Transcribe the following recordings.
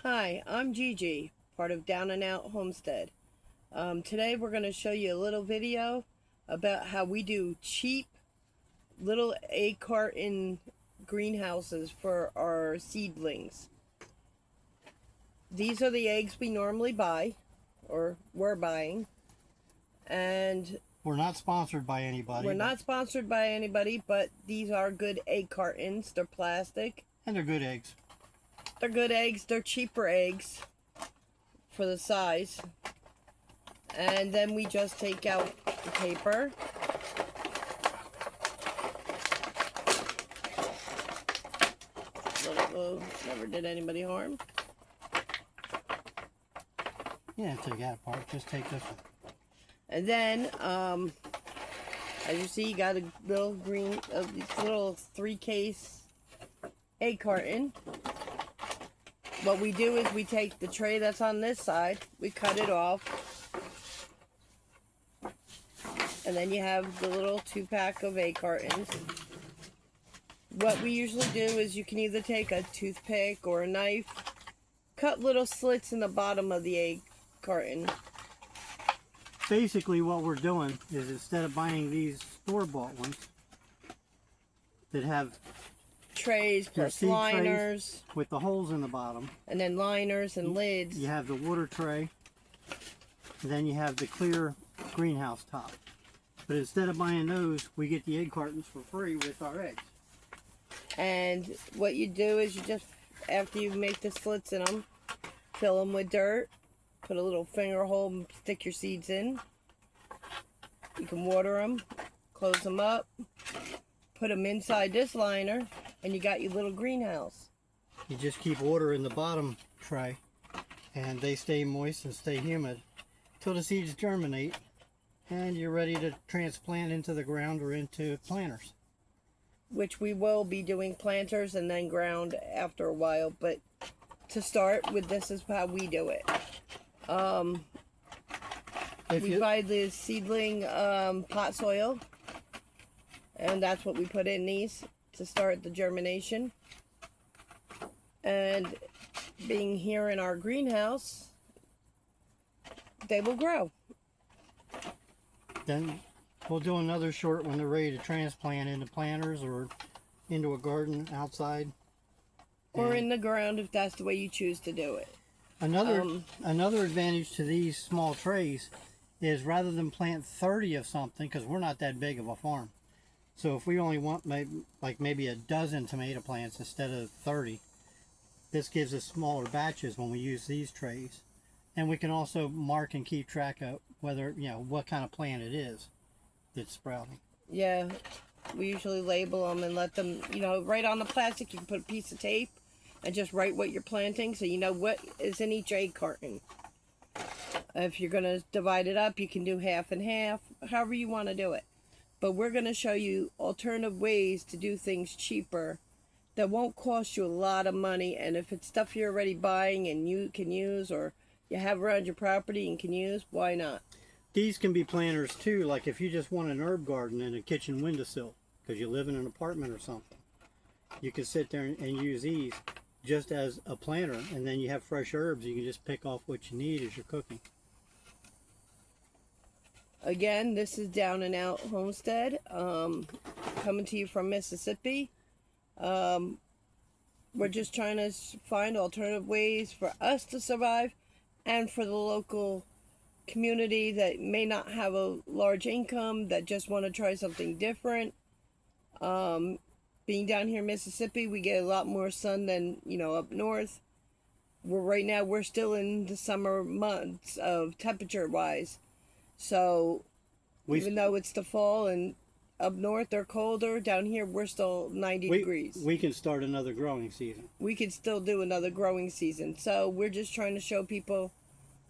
Hi, I'm Gigi, part of Down and Out Homestead. Today we're going to show you a little video about how we do cheap little egg carton greenhouses for our seedlings. These are the eggs we normally buy, or we're buying, and We're not sponsored by anybody. we're not sponsored by anybody, but these are good egg cartons. They're plastic. And they're good eggs. They're good eggs. They're cheaper eggs for the size. And then we just take out the paper. Let it go. Never did anybody harm. Yeah, take that apart. Just take this one. And then, as you see, you got a little green, this little 3-case egg carton. What we do is we take the tray that's on this side, we cut it off, and then you have the little 2-pack of egg cartons. What we usually do is you can either take a toothpick or a knife, cut little slits in the bottom of the egg carton. Basically what we're doing is instead of buying these store-bought ones that have Trays plus seed liners, trays with the holes in the bottom, and then liners and lids. you have the water tray, and then you have the clear greenhouse top. But instead of buying those, we get the egg cartons for free with our eggs. And what you do is you just, after you make the slits in them, fill them with dirt, put a little finger hole and stick your seeds in. You can water them, close them up, put them inside this liner, and you got your little greenhouse. You just keep water in the bottom tray, and they stay moist and stay humid till the seeds germinate, and you're ready to transplant into the ground or into planters. Which we will be doing planters and then ground after a while, but to start with, this is how we do it. We buy the seedling pot soil, and that's what we put in these to start the germination. And being here in our greenhouse, they will grow. Then we'll do another short when they're ready to transplant into planters or into a garden outside. Or in the ground if that's the way you choose to do it. Another advantage to these small trays is rather than plant 30 of something, because we're not that big of a farm. So if we only want maybe a dozen tomato plants instead of 30, this gives us smaller batches when we use these trays. And we can also mark and keep track of whether, what kind of plant it is that's sprouting. Yeah, we usually label them and let them, right on the plastic. You can put a piece of tape and just write what you're planting so you know what is in each egg carton. If you're going to divide it up, you can do half and half, however you want to do it. But we're going to show you alternative ways to do things cheaper that won't cost you a lot of money. And if it's stuff you're already buying and you can use, or you have around your property and can use, why not? These can be planters too, like if you just want an herb garden in a kitchen windowsill because you live in an apartment or something. You can sit there and use these just as a planter, and then you have fresh herbs. You can just pick off what you need as you're cooking. Again, this is Down and Out Homestead, coming to you from Mississippi. We're just trying to find alternative ways for us to survive and for the local community that may not have a large income, that just want to try something different. Being down here in Mississippi, we get a lot more sun than, up north. Right now we're still in the summer months of temperature-wise. So, even though it's the fall and up north they're colder, down here we're still 90 degrees. We can start another growing season. We could still do another growing season. So, we're just trying to show people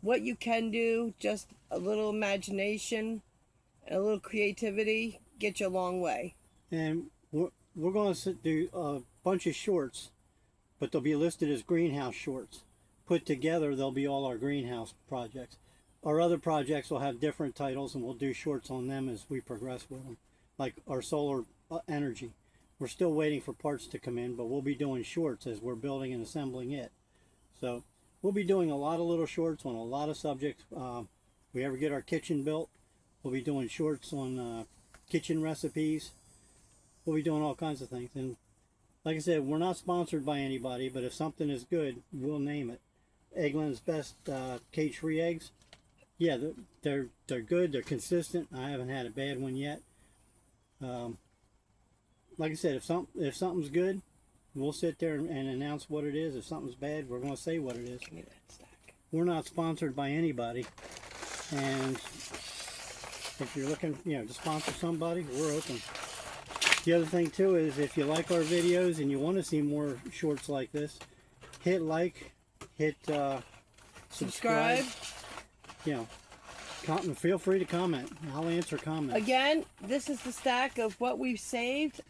what you can do. Just a little imagination and a little creativity get you a long way. And we're going to do a bunch of shorts, but they'll be listed as greenhouse shorts. Put together, they'll be all our greenhouse projects. Our other projects will have different titles, and we'll do shorts on them as we progress with them. Like our solar energy. We're still waiting for parts to come in, but we'll be doing shorts as we're building and assembling it. So we'll be doing a lot of little shorts on a lot of subjects. If we ever get our kitchen built, we'll be doing shorts on kitchen recipes. We'll be doing all kinds of things. And like I said, we're not sponsored by anybody, but if something is good, we'll name it. Eggland's Best cage-free eggs. Yeah, they're good. They're consistent. I haven't had a bad one yet. Like I said, if something's good, we'll sit there and announce what it is. If something's bad, we're going to say what it is. Give me that stack. We're not sponsored by anybody, and if you're looking, to sponsor somebody, we're open. The other thing too is if you like our videos and you want to see more shorts like this, hit like, hit subscribe. Feel free to comment. I'll answer comments. Again, this is the stack of what we've saved,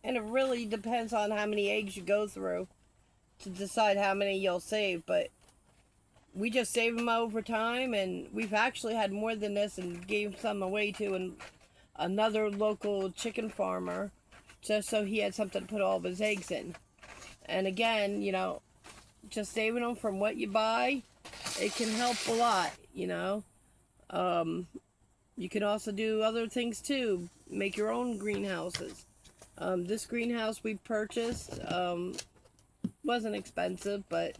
and it really depends on how many eggs you go through to decide how many you'll save, but we just save them over time, and we've actually had more than this and gave some away to another local chicken farmer just so he had something to put all of his eggs in. And again, just saving them from what you buy, it can help a lot, You can also do other things too. Make your own greenhouses. This greenhouse we purchased wasn't expensive, but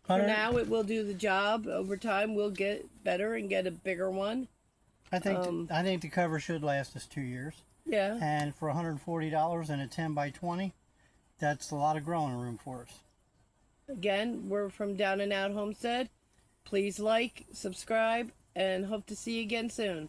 for now it will do the job. Over time we'll get better and get a bigger one. I think the cover should last us 2 years. Yeah. And for $140 and a 10 by 20, that's a lot of growing room for us. Again, we're from Down and Out Homestead. Please like, subscribe, and hope to see you again soon.